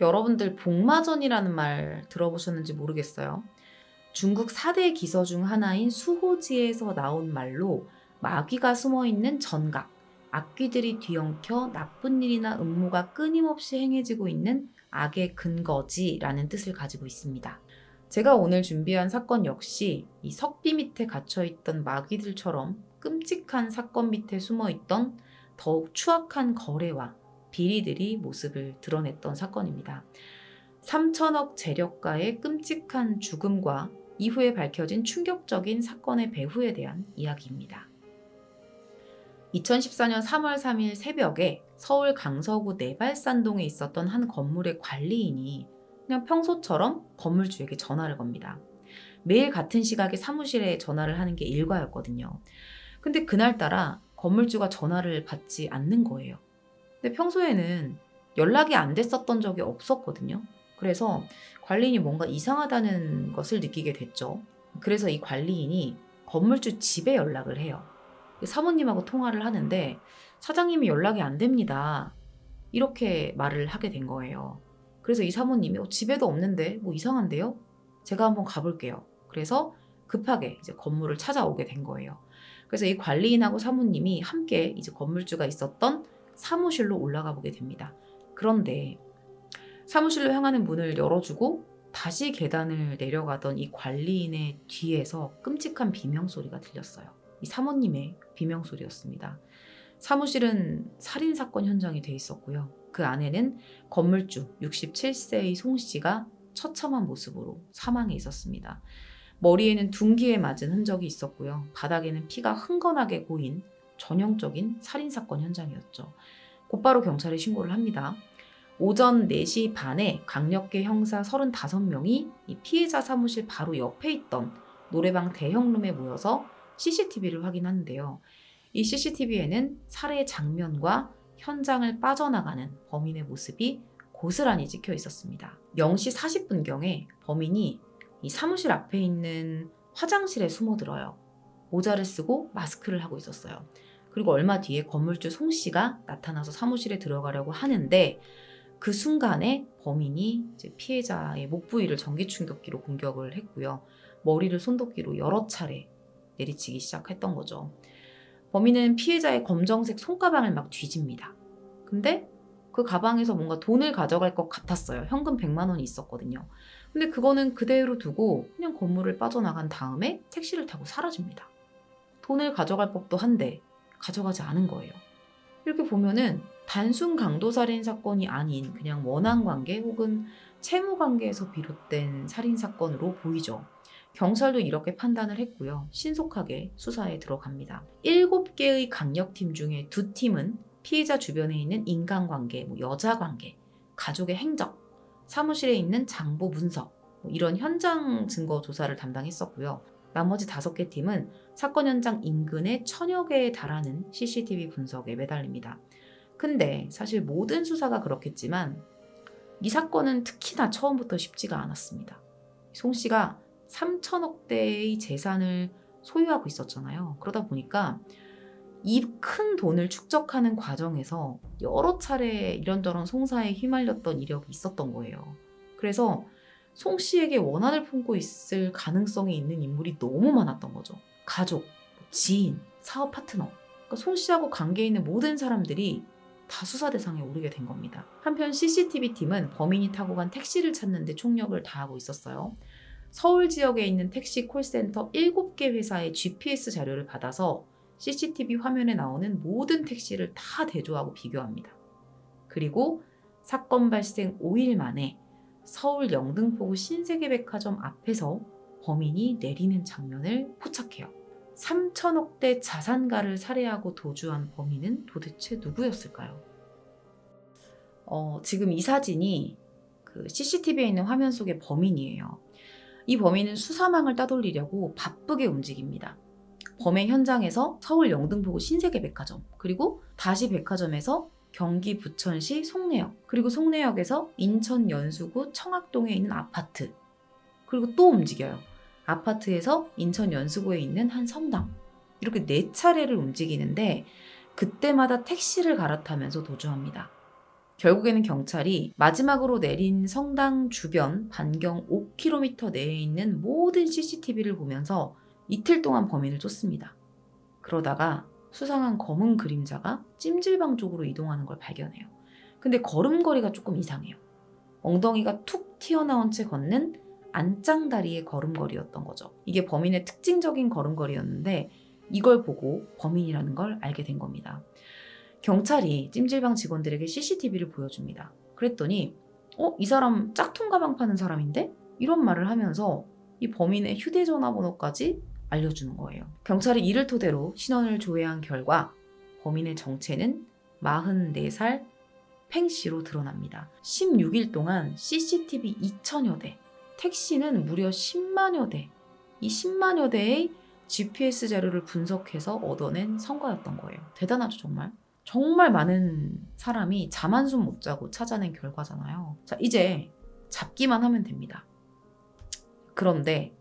여러분들 복마전이라는 말 들어보셨는지 모르겠어요. 중국 4대 기서 중 하나인 수호지에서 나온 말로 마귀가 숨어있는 전각, 악귀들이 뒤엉켜 나쁜 일이나 음모가 끊임없이 행해지고 있는 악의 근거지라는 뜻을 가지고 있습니다. 제가 오늘 준비한 사건 역시 이 석비 밑에 갇혀있던 마귀들처럼 끔찍한 사건 밑에 숨어있던 더욱 추악한 거래와 비리들이 모습을 드러냈던 사건입니다. 3천억 재력가의 끔찍한 죽음과 이후에 밝혀진 충격적인 사건의 배후에 대한 이야기입니다. 2014년 3월 3일 새벽에 서울 강서구 내발산동에 있었던 한 건물의 관리인이 그냥 평소처럼 건물주에게 전화를 겁니다. 매일 같은 시각에 사무실에 전화를 하는 게 일과였거든요. 근데 그날따라 건물주가 전화를 받지 않는 거예요. 근데 평소에는 연락이 안 됐었던 적이 없었거든요. 그래서 관리인이 뭔가 이상하다는 것을 느끼게 됐죠. 그래서 이 관리인이 건물주 집에 연락을 해요. 사모님하고 통화를 하는데 사장님이 연락이 안 됩니다. 이렇게 말을 하게 된 거예요. 그래서 이 사모님이 집에도 없는데 뭐 이상한데요? 제가 한번 가볼게요. 그래서 급하게 이제 건물을 찾아오게 된 거예요. 그래서 이 관리인하고 사모님이 함께 이제 건물주가 있었던 사무실로 올라가 보게 됩니다. 그런데 사무실로 향하는 문을 열어주고 다시 계단을 내려가던 이 관리인의 뒤에서 끔찍한 비명소리가 들렸어요. 이 사모님의 비명소리였습니다. 사무실은 살인사건 현장이 돼 있었고요. 그 안에는 건물주 67세의 송 씨가 처참한 모습으로 사망해 있었습니다. 머리에는 둔기에 맞은 흔적이 있었고요. 바닥에는 피가 흥건하게 고인 전형적인 살인사건 현장이었죠. 곧바로 경찰에 신고를 합니다. 오전 4시 반에 강력계 형사 35명이 이 피해자 사무실 바로 옆에 있던 노래방 대형룸에 모여서 CCTV를 확인하는데요. 이 CCTV에는 살해 장면과 현장을 빠져나가는 범인의 모습이 고스란히 찍혀 있었습니다. 0시 40분경에 범인이 이 사무실 앞에 있는 화장실에 숨어들어요. 모자를 쓰고 마스크를 하고 있었어요. 그리고 얼마 뒤에 건물주 송 씨가 나타나서 사무실에 들어가려고 하는데 그 순간에 범인이 이제 피해자의 목 부위를 전기 충격기로 공격을 했고요. 머리를 손도끼로 여러 차례 내리치기 시작했던 거죠. 범인은 피해자의 검정색 손가방을 막 뒤집니다. 근데 그 가방에서 뭔가 돈을 가져갈 것 같았어요. 현금 100만 원이 있었거든요. 근데 그거는 그대로 두고 그냥 건물을 빠져나간 다음에 택시를 타고 사라집니다. 돈을 가져갈 법도 한데 가져가지 않은 거예요. 이렇게 보면은 단순 강도살인 사건이 아닌 그냥 원한관계 혹은 채무관계에서 비롯된 살인사건으로 보이죠. 경찰도 이렇게 판단을 했고요. 신속하게 수사에 들어갑니다. 7개의 강력팀 중에 2팀은 피해자 주변에 있는 인간관계, 여자관계, 가족의 행적, 사무실에 있는 장부 문서 이런 현장 증거 조사를 담당했었고요. 나머지 5개 팀은 사건 현장 인근의 1000여 개에 달하는 CCTV 분석에 매달립니다. 근데 사실 모든 수사가 그렇겠지만 이 사건은 특히나 처음부터 쉽지가 않았습니다. 송 씨가 3천억대의 재산을 소유하고 있었잖아요. 그러다 보니까 이 큰 돈을 축적하는 과정에서 여러 차례 이런저런 송사에 휘말렸던 이력이 있었던 거예요. 그래서 송 씨에게 원한을 품고 있을 가능성이 있는 인물이 너무 많았던 거죠. 가족, 지인, 사업 파트너. 그러니까 송 씨하고 관계 있는 모든 사람들이 다 수사 대상에 오르게 된 겁니다. 한편 CCTV팀은 범인이 타고 간 택시를 찾는 데 총력을 다하고 있었어요. 서울 지역에 있는 택시 콜센터 7개 회사의 GPS 자료를 받아서 CCTV 화면에 나오는 모든 택시를 다 대조하고 비교합니다. 그리고 사건 발생 5일 만에 서울 영등포구 신세계백화점 앞에서 범인이 내리는 장면을 포착해요. 3천억대 자산가를 살해하고 도주한 범인은 도대체 누구였을까요? 지금 이 사진이 그 CCTV에 있는 화면 속의 범인이에요. 이 범인은 수사망을 따돌리려고 바쁘게 움직입니다. 범행 현장에서 서울 영등포구 신세계백화점, 그리고 다시 백화점에서 경기 부천시 송내역, 그리고 송내역에서 인천 연수구 청학동에 있는 아파트, 그리고 또 움직여요. 아파트에서 인천 연수구에 있는 한 성당, 이렇게 4차례를 움직이는데 그때마다 택시를 갈아타면서 도주합니다. 결국에는 경찰이 마지막으로 내린 성당 주변 반경 5km 내에 있는 모든 CCTV를 보면서 이틀 동안 범인을 쫓습니다. 그러다가 수상한 검은 그림자가 찜질방 쪽으로 이동하는 걸 발견해요. 근데 걸음걸이가 조금 이상해요. 엉덩이가 툭 튀어나온 채 걷는 안짱다리의 걸음걸이였던 거죠. 이게 범인의 특징적인 걸음걸이였는데 이걸 보고 범인이라는 걸 알게 된 겁니다. 경찰이 찜질방 직원들에게 CCTV를 보여줍니다. 그랬더니 이 사람 짝퉁 가방 파는 사람인데? 이런 말을 하면서 이 범인의 휴대전화 번호까지 알려주는 거예요. 경찰이 이를 토대로 신원을 조회한 결과 범인의 정체는 44살 팽씨로 드러납니다. 16일 동안 CCTV 2,000여 대, 택시는 무려 10만여 대, 이 10만여 대의 GPS 자료를 분석해서 얻어낸 성과였던 거예요. 대단하죠, 정말. 정말 많은 사람이 잠 한숨 못 자고 찾아낸 결과잖아요. 자, 이제 잡기만 하면 됩니다. 그런데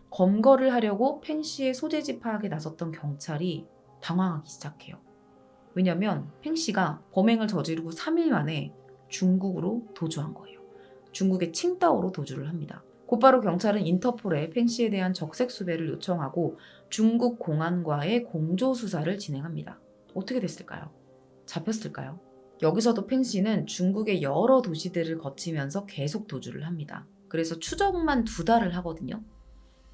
검거를 하려고 팽씨의 소재지 파악에 나섰던 경찰이 당황하기 시작해요. 왜냐면 팽씨가 범행을 저지르고 3일 만에 중국으로 도주한 거예요. 중국의 칭다오로 도주를 합니다. 곧바로 경찰은 인터폴에 팽씨에 대한 적색 수배를 요청하고 중국 공안과의 공조 수사를 진행합니다. 어떻게 됐을까요? 잡혔을까요? 여기서도 팽씨는 중국의 여러 도시들을 거치면서 계속 도주를 합니다. 그래서 추적만 2달을 하거든요.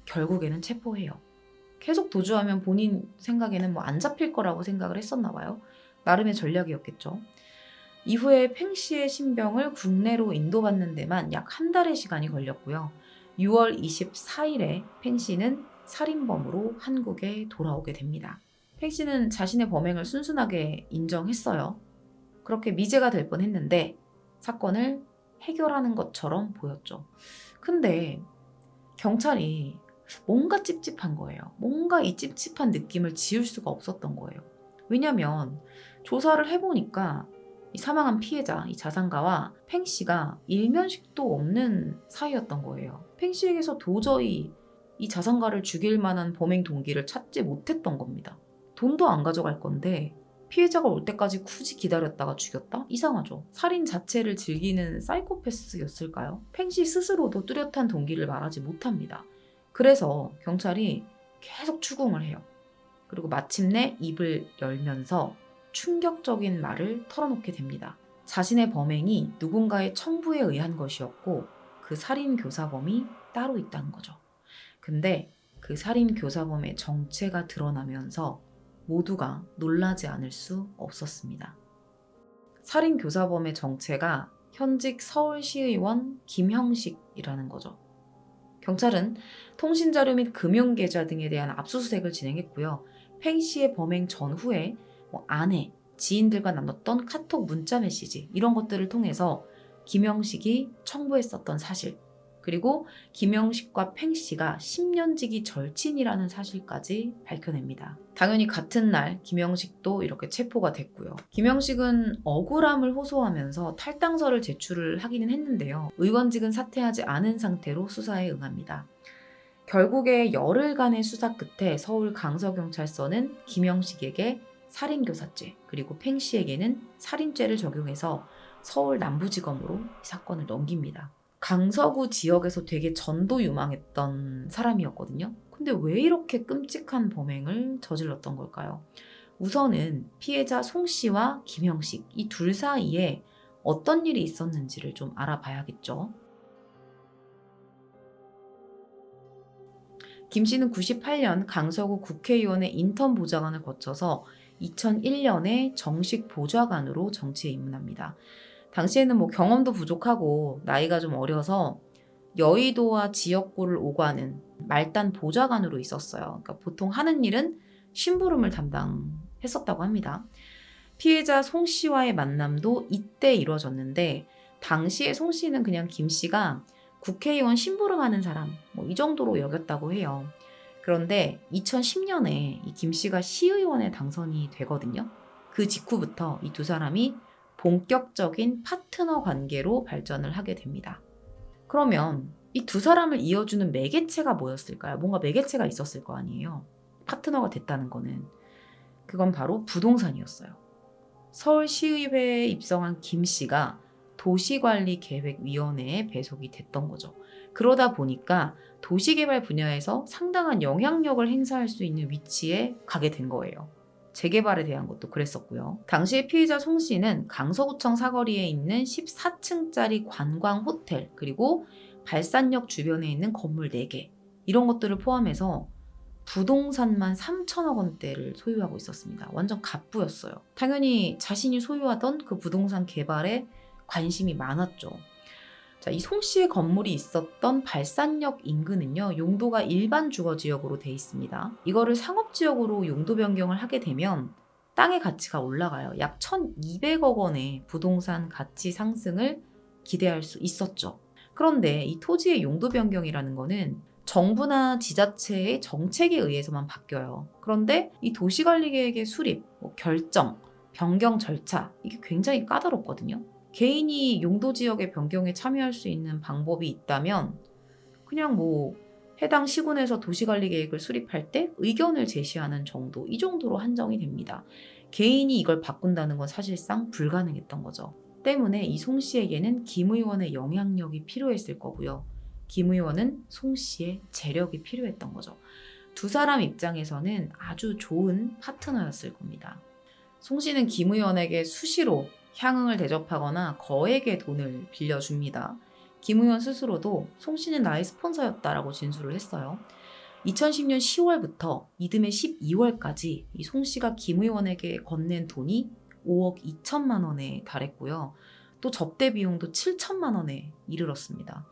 결국에는 체포해요. 계속 도주하면 본인 생각에는 안 잡힐 거라고 생각을 했었나 봐요. 나름의 전략이었겠죠. 이후에 팽씨의 신병을 국내로 인도받는 데만 약 1달의 시간이 걸렸고요. 6월 24일에 팽씨는 살인범으로 한국에 돌아오게 됩니다. 팽씨는 자신의 범행을 순순하게 인정했어요. 그렇게 미제가 될 뻔했는데 사건을 해결하는 것처럼 보였죠. 근데 경찰이 뭔가 찝찝한 거예요. 뭔가 이 찝찝한 느낌을 지울 수가 없었던 거예요. 왜냐면 조사를 해보니까 이 사망한 피해자, 이 자산가와 팽씨가 일면식도 없는 사이였던 거예요. 팽씨에게서 도저히 이 자산가를 죽일 만한 범행 동기를 찾지 못했던 겁니다. 돈도 안 가져갈 건데 피해자가 올 때까지 굳이 기다렸다가 죽였다? 이상하죠. 살인 자체를 즐기는 사이코패스였을까요? 팽씨 스스로도 뚜렷한 동기를 말하지 못합니다. 그래서 경찰이 계속 추궁을 해요. 그리고 마침내 입을 열면서 충격적인 말을 털어놓게 됩니다. 자신의 범행이 누군가의 청부에 의한 것이었고 그 살인 교사범이 따로 있다는 거죠. 근데 그 살인 교사범의 정체가 드러나면서 모두가 놀라지 않을 수 없었습니다. 살인 교사범의 정체가 현직 서울시의원 김형식이라는 거죠. 경찰은 통신자료 및 금융계좌 등에 대한 압수수색을 진행했고요. 팽씨의 범행 전후에 아내, 지인들과 나눴던 카톡 문자 메시지 이런 것들을 통해서 김형식이 청부했었던 사실, 그리고 김형식과 팽씨가 10년지기 절친이라는 사실까지 밝혀냅니다. 당연히 같은 날 김형식도 이렇게 체포가 됐고요. 김형식은 억울함을 호소하면서 탈당서를 제출을 하기는 했는데요. 의원직은 사퇴하지 않은 상태로 수사에 응합니다. 결국에 열흘간의 수사 끝에 서울 강서경찰서는 김형식에게 살인교사죄, 그리고 팽씨에게는 살인죄를 적용해서 서울 남부지검으로 이 사건을 넘깁니다. 강서구 지역에서 되게 전도유망했던 사람이었거든요. 근데 왜 이렇게 끔찍한 범행을 저질렀던 걸까요? 우선은 피해자 송씨와 김형식 이 둘 사이에 어떤 일이 있었는지를 좀 알아봐야겠죠. 김씨는 98년 강서구 국회의원의 인턴 보좌관을 거쳐서 2001년에 정식 보좌관으로 정치에 입문합니다. 당시에는 경험도 부족하고 나이가 좀 어려서 여의도와 지역구를 오가는 말단 보좌관으로 있었어요. 그러니까 보통 하는 일은 심부름을 담당했었다고 합니다. 피해자 송 씨와의 만남도 이때 이루어졌는데 당시에 송 씨는 그냥 김 씨가 국회의원 심부름하는 사람 이 정도로 여겼다고 해요. 그런데 2010년에 이 김 씨가 시의원에 당선이 되거든요. 그 직후부터 이 두 사람이 본격적인 파트너 관계로 발전을 하게 됩니다. 그러면 이 두 사람을 이어주는 매개체가 뭐였을까요? 뭔가 매개체가 있었을 거 아니에요. 파트너가 됐다는 거는. 그건 바로 부동산이었어요. 서울시의회에 입성한 김 씨가 도시관리계획위원회에 배속이 됐던 거죠. 그러다 보니까 도시개발 분야에서 상당한 영향력을 행사할 수 있는 위치에 가게 된 거예요. 재개발에 대한 것도 그랬었고요. 당시에 피의자 송 씨는 강서구청 사거리에 있는 14층짜리 관광 호텔, 그리고 발산역 주변에 있는 건물 4개, 이런 것들을 포함해서 부동산만 3천억 원대를 소유하고 있었습니다. 완전 갑부였어요. 당연히 자신이 소유하던 그 부동산 개발에 관심이 많았죠. 자, 이 송 씨의 건물이 있었던 발산역 인근은요, 용도가 일반 주거지역으로 돼 있습니다. 이거를 상업지역으로 용도 변경을 하게 되면 땅의 가치가 올라가요. 약 1,200억 원의 부동산 가치 상승을 기대할 수 있었죠. 그런데 이 토지의 용도 변경이라는 거는 정부나 지자체의 정책에 의해서만 바뀌어요. 그런데 이 도시관리계획의 수립, 결정, 변경 절차, 이게 굉장히 까다롭거든요. 개인이 용도 지역의 변경에 참여할 수 있는 방법이 있다면 그냥 해당 시군에서 도시관리계획을 수립할 때 의견을 제시하는 정도, 이 정도로 한정이 됩니다. 개인이 이걸 바꾼다는 건 사실상 불가능했던 거죠. 때문에 이 송 씨에게는 김 의원의 영향력이 필요했을 거고요. 김 의원은 송 씨의 재력이 필요했던 거죠. 두 사람 입장에서는 아주 좋은 파트너였을 겁니다. 송 씨는 김 의원에게 수시로 향응을 대접하거나 거액의 돈을 빌려줍니다. 김 의원 스스로도 송 씨는 나의 스폰서였다라고 진술을 했어요. 2010년 10월부터 이듬해 12월까지 이 송 씨가 김 의원에게 건넨 돈이 5억 2천만 원에 달했고요. 또 접대 비용도 7천만 원에 이르렀습니다.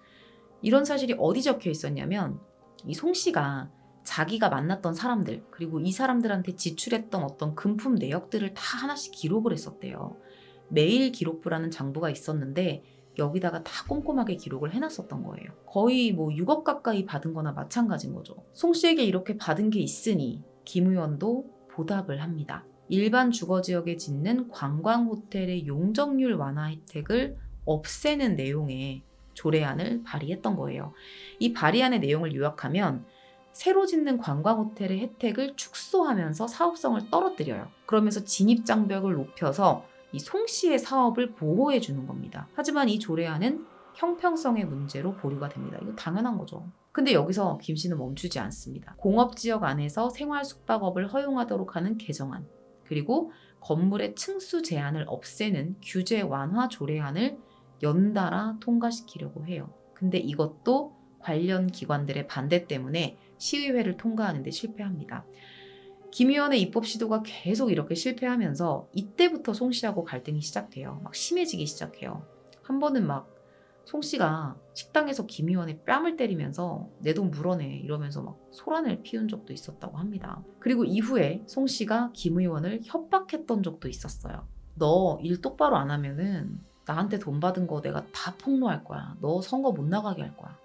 이런 사실이 어디 적혀 있었냐면 이 송 씨가 자기가 만났던 사람들, 그리고 이 사람들한테 지출했던 어떤 금품 내역들을 다 하나씩 기록을 했었대요. 메일 기록부라는 장부가 있었는데 여기다가 다 꼼꼼하게 기록을 해놨었던 거예요. 거의 6억 가까이 받은 거나 마찬가지인 거죠. 송 씨에게 이렇게 받은 게 있으니 김 의원도 보답을 합니다. 일반 주거지역에 짓는 관광호텔의 용적률 완화 혜택을 없애는 내용의 조례안을 발의했던 거예요. 이 발의안의 내용을 요약하면 새로 짓는 관광호텔의 혜택을 축소하면서 사업성을 떨어뜨려요. 그러면서 진입장벽을 높여서 이 송 씨의 사업을 보호해 주는 겁니다. 하지만 이 조례안은 형평성의 문제로 보류가 됩니다. 이거 당연한 거죠. 근데 여기서 김 씨는 멈추지 않습니다. 공업지역 안에서 생활 숙박업을 허용하도록 하는 개정안, 그리고 건물의 층수 제한을 없애는 규제 완화 조례안을 연달아 통과시키려고 해요. 근데 이것도 관련 기관들의 반대 때문에 시의회를 통과하는 데 실패합니다. 김 의원의 입법 시도가 계속 이렇게 실패하면서 이때부터 송 씨하고 갈등이 시작돼요. 막 심해지기 시작해요. 한 번은 송 씨가 식당에서 김 의원의 뺨을 때리면서 내 돈 물어내 이러면서 소란을 피운 적도 있었다고 합니다. 그리고 이후에 송 씨가 김 의원을 협박했던 적도 있었어요. 너 일 똑바로 안 하면은 나한테 돈 받은 거 내가 다 폭로할 거야. 너 선거 못 나가게 할 거야.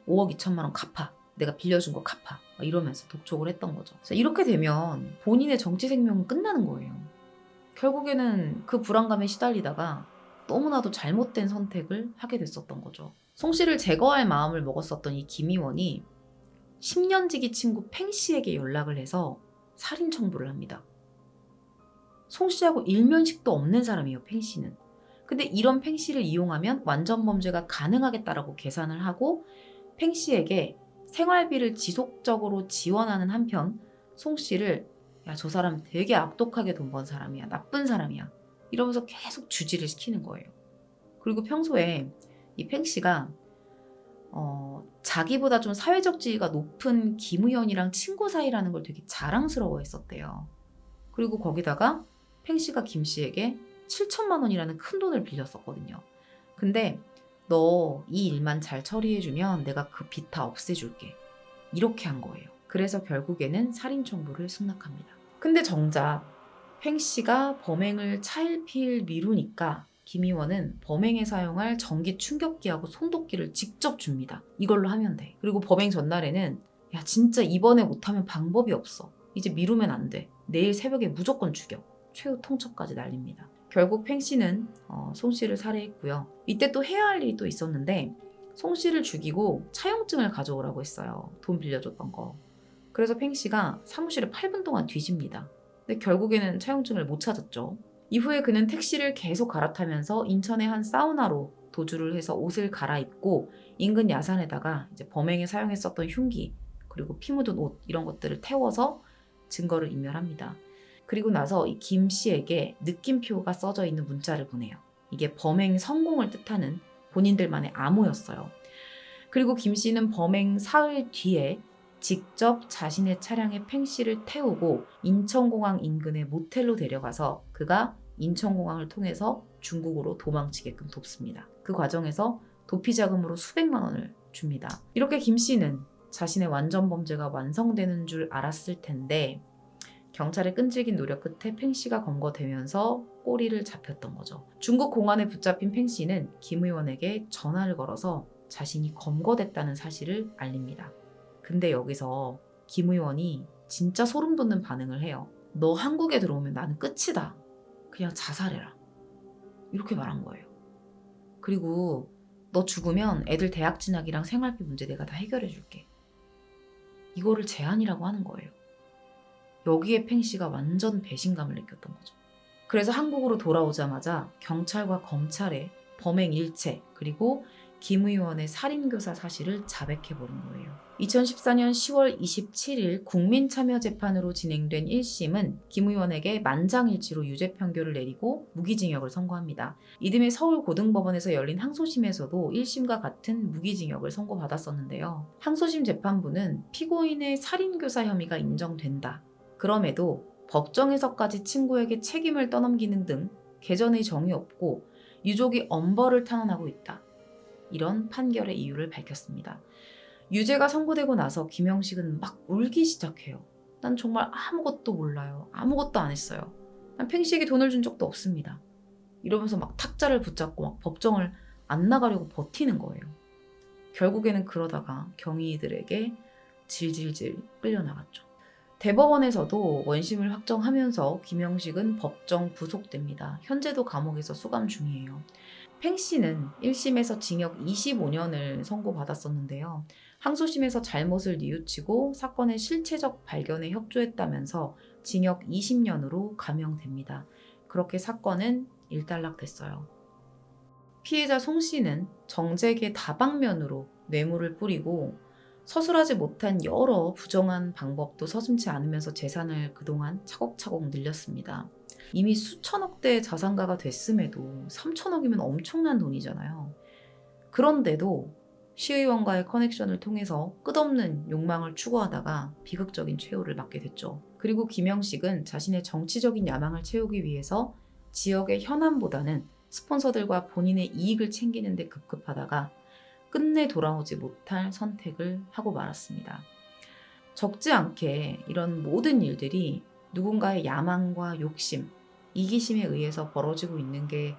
5억 2천만 원 갚아. 내가 빌려준 거 갚아. 이러면서 독촉을 했던 거죠. 이렇게 되면 본인의 정치 생명은 끝나는 거예요. 결국에는 그 불안감에 시달리다가 너무나도 잘못된 선택을 하게 됐었던 거죠. 송 씨를 제거할 마음을 먹었었던 이 김 의원이 10년지기 친구 팽 씨에게 연락을 해서 살인 청부를 합니다. 송 씨하고 일면식도 없는 사람이에요, 팽 씨는. 근데 이런 팽 씨를 이용하면 완전 범죄가 가능하겠다라고 계산을 하고 팽 씨에게 생활비를 지속적으로 지원하는 한편 송 씨를 야, 저 사람 되게 악독하게 돈 번 사람이야. 나쁜 사람이야. 이러면서 계속 주지를 시키는 거예요. 그리고 평소에 이 팽 씨가 자기보다 좀 사회적 지위가 높은 김 의원이랑 친구 사이라는 걸 되게 자랑스러워 했었대요. 그리고 거기다가 팽 씨가 김 씨에게 7천만 원이라는 큰 돈을 빌렸었거든요. 근데 너 이 일만 잘 처리해주면 내가 그 빚 다 없애줄게. 이렇게 한 거예요. 그래서 결국에는 살인 청부를 승낙합니다. 근데 정작 팽 씨가 범행을 차일피일 미루니까 김 의원은 범행에 사용할 전기 충격기하고 손도끼를 직접 줍니다. 이걸로 하면 돼. 그리고 범행 전날에는 야 진짜 이번에 못하면 방법이 없어. 이제 미루면 안 돼. 내일 새벽에 무조건 죽여. 최후 통첩까지 날립니다. 결국 팽 씨는 송 씨를 살해했고요. 이때 또 해야 할 일이 또 있었는데 송 씨를 죽이고 차용증을 가져오라고 했어요. 돈 빌려줬던 거. 그래서 팽 씨가 사무실에 8분 동안 뒤집니다. 근데 결국에는 차용증을 못 찾았죠. 이후에 그는 택시를 계속 갈아타면서 인천의 한 사우나로 도주를 해서 옷을 갈아입고 인근 야산에다가 이제 범행에 사용했었던 흉기 그리고 피 묻은 옷 이런 것들을 태워서 증거를 인멸합니다. 그리고 나서 이 김 씨에게 느낌표가 써져 있는 문자를 보내요. 이게 범행 성공을 뜻하는 본인들만의 암호였어요. 그리고 김 씨는 범행 사흘 뒤에 직접 자신의 차량에 팽 씨를 태우고 인천공항 인근의 모텔로 데려가서 그가 인천공항을 통해서 중국으로 도망치게끔 돕습니다. 그 과정에서 도피 자금으로 수백만 원을 줍니다. 이렇게 김 씨는 자신의 완전 범죄가 완성되는 줄 알았을 텐데 경찰의 끈질긴 노력 끝에 팽 씨가 검거되면서 꼬리를 잡혔던 거죠. 중국 공안에 붙잡힌 팽 씨는 김 의원에게 전화를 걸어서 자신이 검거됐다는 사실을 알립니다. 근데 여기서 김 의원이 진짜 소름 돋는 반응을 해요. 너 한국에 들어오면 나는 끝이다. 그냥 자살해라. 이렇게 말한 거예요. 그리고 너 죽으면 애들 대학 진학이랑 생활비 문제 내가 다 해결해 줄게. 이거를 제안이라고 하는 거예요. 여기에 팽 씨가 완전 배신감을 느꼈던 거죠. 그래서 한국으로 돌아오자마자 경찰과 검찰에 범행 일체 그리고 김 의원의 살인교사 사실을 자백해버린 거예요. 2014년 10월 27일 국민참여재판으로 진행된 1심은 김 의원에게 만장일치로 유죄 판결을 내리고 무기징역을 선고합니다. 이듬해 서울고등법원에서 열린 항소심에서도 1심과 같은 무기징역을 선고받았었는데요. 항소심 재판부는 피고인의 살인교사 혐의가 인정된다. 그럼에도 법정에서까지 친구에게 책임을 떠넘기는 등 개전의 정이 없고 유족이 엄벌을 탄원하고 있다. 이런 판결의 이유를 밝혔습니다. 유죄가 선고되고 나서 김영식은 막 울기 시작해요. 난 정말 아무것도 몰라요. 아무것도 안 했어요. 난 팽씨에게 돈을 준 적도 없습니다. 이러면서 막 탁자를 붙잡고 막 법정을 안 나가려고 버티는 거예요. 결국에는 그러다가 경위들에게 질질질 끌려나갔죠. 대법원에서도 원심을 확정하면서 김영식은 법정 구속됩니다. 현재도 감옥에서 수감 중이에요. 팽 씨는 1심에서 징역 25년을 선고받았었는데요. 항소심에서 잘못을 뉘우치고 사건의 실체적 발견에 협조했다면서 징역 20년으로 감형됩니다. 그렇게 사건은 일단락됐어요. 피해자 송 씨는 정재계 다방면으로 뇌물을 뿌리고 서술하지 못한 여러 부정한 방법도 서슴지 않으면서 재산을 그동안 차곡차곡 늘렸습니다. 이미 수천억 대의 자산가가 됐음에도 3천억이면 엄청난 돈이잖아요. 그런데도 시의원과의 커넥션을 통해서 끝없는 욕망을 추구하다가 비극적인 최후를 맞게 됐죠. 그리고 김영식은 자신의 정치적인 야망을 채우기 위해서 지역의 현안보다는 스폰서들과 본인의 이익을 챙기는 데 급급하다가 끝내 돌아오지 못할 선택을 하고 말았습니다. 적지 않게 이런 모든 일들이 누군가의 야망과 욕심, 이기심에 의해서 벌어지고 있는 게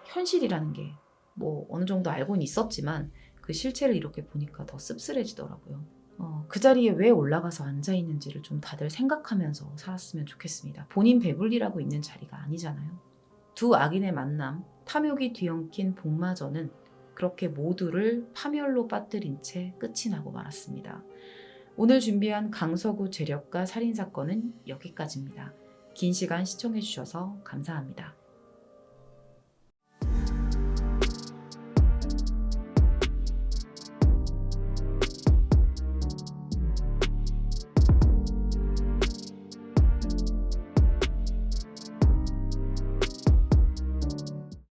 현실이라는 게 어느 정도 알고는 있었지만 그 실체를 이렇게 보니까 더 씁쓸해지더라고요. 그 자리에 왜 올라가서 앉아있는지를 좀 다들 생각하면서 살았으면 좋겠습니다. 본인 배불리라고 있는 자리가 아니잖아요. 두 악인의 만남, 탐욕이 뒤엉킨 복마전은 그렇게 모두를 파멸로 빠뜨린 채 끝이 나고 말았습니다. 오늘 준비한 강서구 죄력가 살인사건은 여기까지입니다. 긴 시간 시청해주셔서 감사합니다.